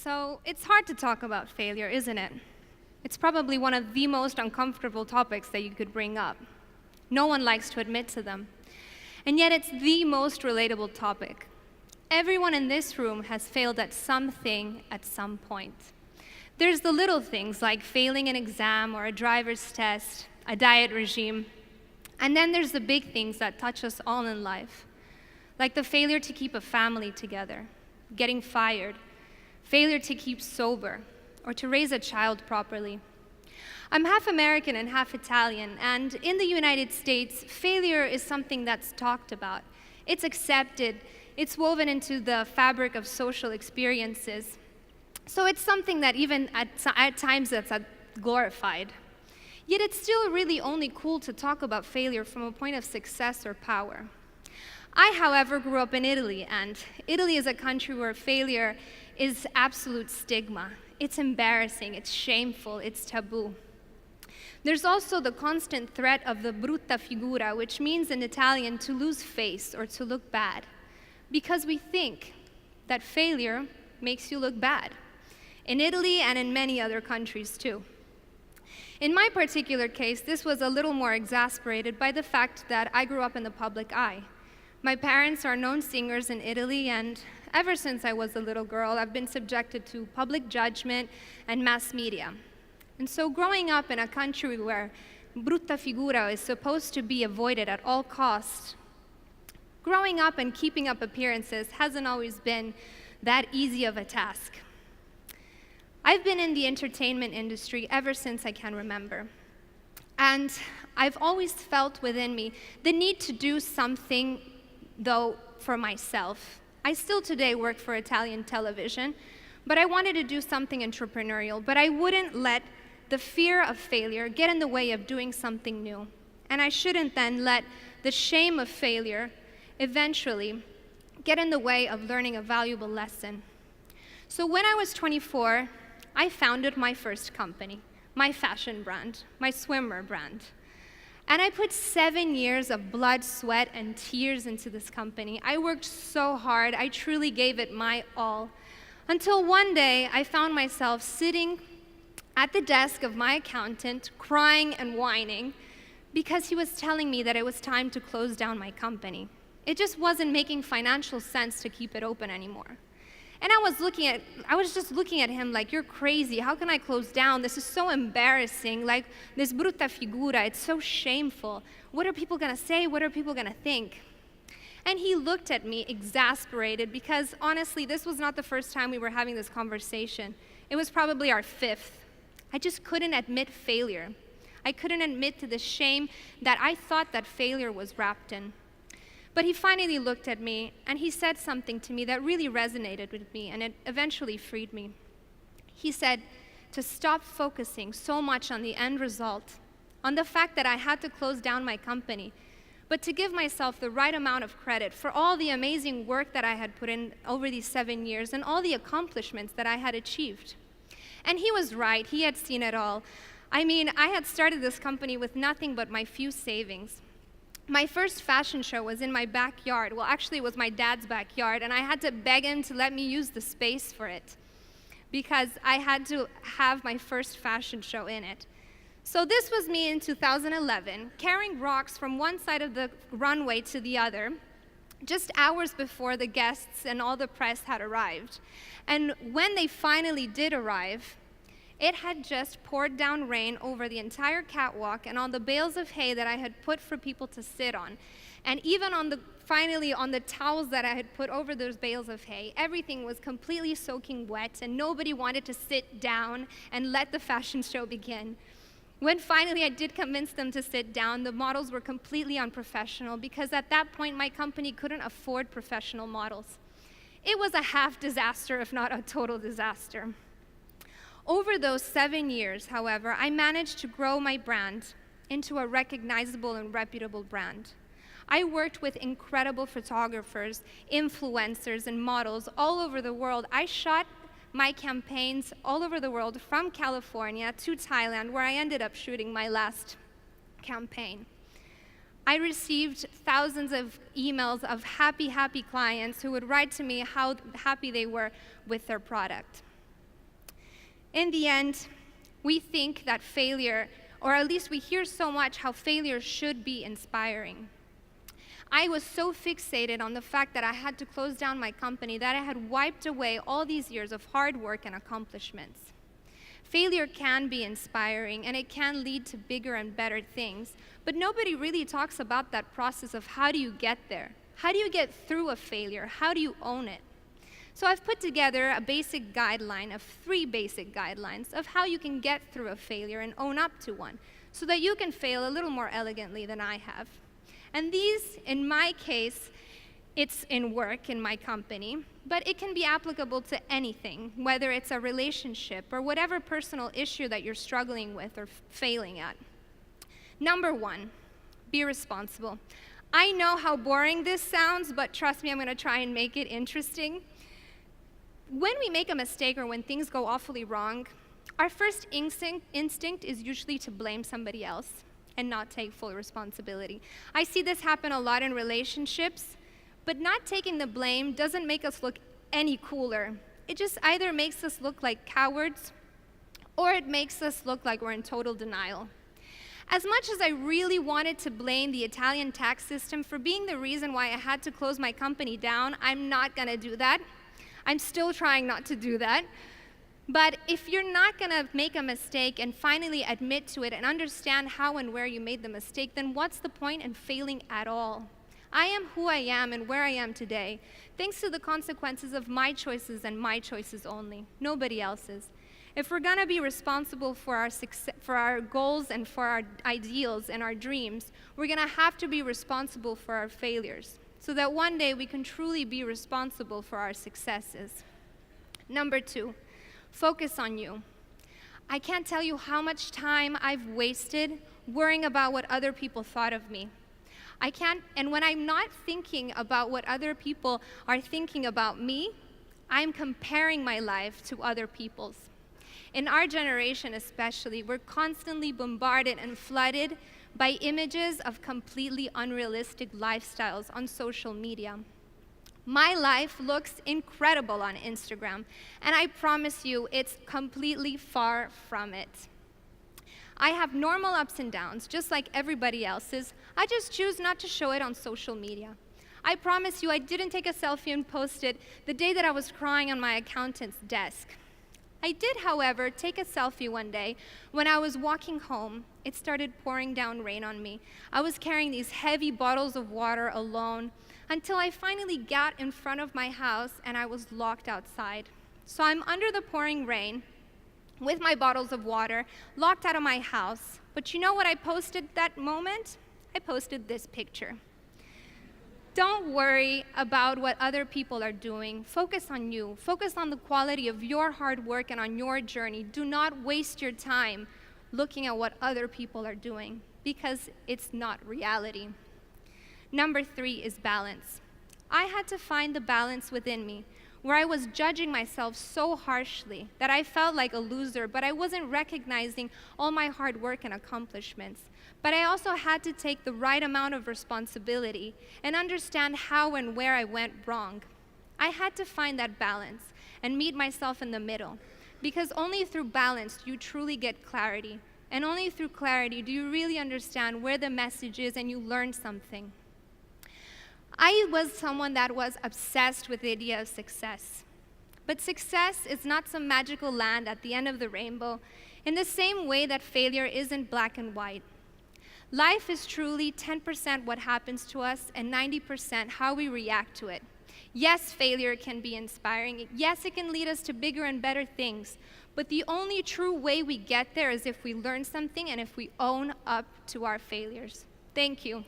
So it's hard to talk about failure, isn't it? It's probably one of the most uncomfortable topics that you could bring up. No one likes to admit to them. And yet it's the most relatable topic. Everyone in this room has failed at something at some point. There's the little things like failing an exam or a driver's test, a diet regime. And then there's the big things that touch us all in life, like the failure to keep a family together, getting fired, failure to keep sober, or to raise a child properly. I'm half American and half Italian, and in the United States, failure is something that's talked about. It's accepted, it's woven into the fabric of social experiences. So it's something that even at times that's glorified. Yet it's still really only cool to talk about failure from a point of success or power. I, however, grew up in Italy, and Italy is a country where failure is absolute stigma. It's embarrassing, it's shameful, it's taboo. There's also the constant threat of the brutta figura, which means in Italian to lose face or to look bad, because we think that failure makes you look bad, in Italy and in many other countries too. In my particular case, this was a little more exasperated by the fact that I grew up in the public eye. My parents are known singers in Italy, and ever since I was a little girl, I've been subjected to public judgment and mass media. And so growing up in a country where brutta figura is supposed to be avoided at all costs, growing up and keeping up appearances hasn't always been that easy of a task. I've been in the entertainment industry ever since I can remember. And I've always felt within me the need to do something, though, for myself. I still today work for Italian television, but I wanted to do something entrepreneurial, but I wouldn't let the fear of failure get in the way of doing something new. And I shouldn't then let the shame of failure eventually get in the way of learning a valuable lesson. So when I was 24, I founded my first company, my fashion brand, my swimwear brand. And I put 7 years of blood, sweat, and tears into this company. I worked so hard, I truly gave it my all. Until one day, I found myself sitting at the desk of my accountant, crying and whining, because he was telling me that it was time to close down my company. It just wasn't making financial sense to keep it open anymore. And I was just looking at him like, you're crazy, how can I close down? This is so embarrassing, like this brutta figura, it's so shameful. What are people gonna say? What are people gonna think? And he looked at me exasperated because honestly, this was not the first time we were having this conversation. It was probably our fifth. I just couldn't admit failure. I couldn't admit to the shame that I thought that failure was wrapped in. But he finally looked at me and he said something to me that really resonated with me, and it eventually freed me. He said to stop focusing so much on the end result, on the fact that I had to close down my company, but to give myself the right amount of credit for all the amazing work that I had put in over these 7 years and all the accomplishments that I had achieved. And he was right, he had seen it all. I mean, I had started this company with nothing but my few savings. My first fashion show was in my backyard. Well, actually, it was my dad's backyard, and I had to beg him to let me use the space for it because I had to have my first fashion show in it. So this was me in 2011, carrying rocks from one side of the runway to the other, just hours before the guests and all the press had arrived. And when they finally did arrive, it had just poured down rain over the entire catwalk and on the bales of hay that I had put for people to sit on. And even finally on the towels that I had put over those bales of hay, everything was completely soaking wet and nobody wanted to sit down and let the fashion show begin. When finally I did convince them to sit down, the models were completely unprofessional because at that point my company couldn't afford professional models. It was a half disaster, if not a total disaster. Over those 7 years, however, I managed to grow my brand into a recognizable and reputable brand. I worked with incredible photographers, influencers, and models all over the world. I shot my campaigns all over the world, from California to Thailand, where I ended up shooting my last campaign. I received thousands of emails of happy clients who would write to me how happy they were with their product. In the end, we think that failure, or at least we hear so much how failure should be inspiring. I was so fixated on the fact that I had to close down my company that I had wiped away all these years of hard work and accomplishments. Failure can be inspiring, and it can lead to bigger and better things, but nobody really talks about that process of how do you get there? How do you get through a failure? How do you own it? So I've put together a basic guideline of 3 basic guidelines of how you can get through a failure and own up to one, so that you can fail a little more elegantly than I have. And these, in my case, it's in work, in my company, but it can be applicable to anything, whether it's a relationship or whatever personal issue that you're struggling with or failing at. Number 1, be responsible. I know how boring this sounds, but trust me, I'm going to try and make it interesting. When we make a mistake or when things go awfully wrong, our first instinct is usually to blame somebody else and not take full responsibility. I see this happen a lot in relationships, but not taking the blame doesn't make us look any cooler. It just either makes us look like cowards or it makes us look like we're in total denial. As much as I really wanted to blame the Italian tax system for being the reason why I had to close my company down, I'm not gonna do that. I'm still trying not to do that. But if you're not going to make a mistake and finally admit to it and understand how and where you made the mistake, then what's the point in failing at all? I am who I am and where I am today, thanks to the consequences of my choices and my choices only, nobody else's. If we're going to be responsible for our success, for our goals and for our ideals and our dreams, we're going to have to be responsible for our failures, so that one day we can truly be responsible for our successes. Number 2. Focus on you. I can't tell you how much time I've wasted worrying about what other people thought of me. And when I'm not thinking about what other people are thinking about me, I'm comparing my life to other people's. In our generation especially, we're constantly bombarded and flooded by images of completely unrealistic lifestyles on social media. My life looks incredible on Instagram, and I promise you, it's completely far from it. I have normal ups and downs, just like everybody else's. I just choose not to show it on social media. I promise you, I didn't take a selfie and post it the day that I was crying on my accountant's desk. I did, however, take a selfie one day when I was walking home. It started pouring down rain on me. I was carrying these heavy bottles of water alone, until I finally got in front of my house and I was locked outside. So I'm under the pouring rain with my bottles of water, locked out of my house. But you know what I posted that moment? I posted this picture. Don't worry about what other people are doing. Focus on you. Focus on the quality of your hard work and on your journey. Do not waste your time looking at what other people are doing, because it's not reality. Number 3 is balance. I had to find the balance within me, where I was judging myself so harshly that I felt like a loser, but I wasn't recognizing all my hard work and accomplishments. But I also had to take the right amount of responsibility and understand how and where I went wrong. I had to find that balance and meet myself in the middle, because only through balance do you truly get clarity, and only through clarity do you really understand where the message is and you learn something. I was someone that was obsessed with the idea of success. But success is not some magical land at the end of the rainbow, in the same way that failure isn't black and white. Life is truly 10% what happens to us and 90% how we react to it. Yes, failure can be inspiring. Yes, it can lead us to bigger and better things. But the only true way we get there is if we learn something and if we own up to our failures. Thank you.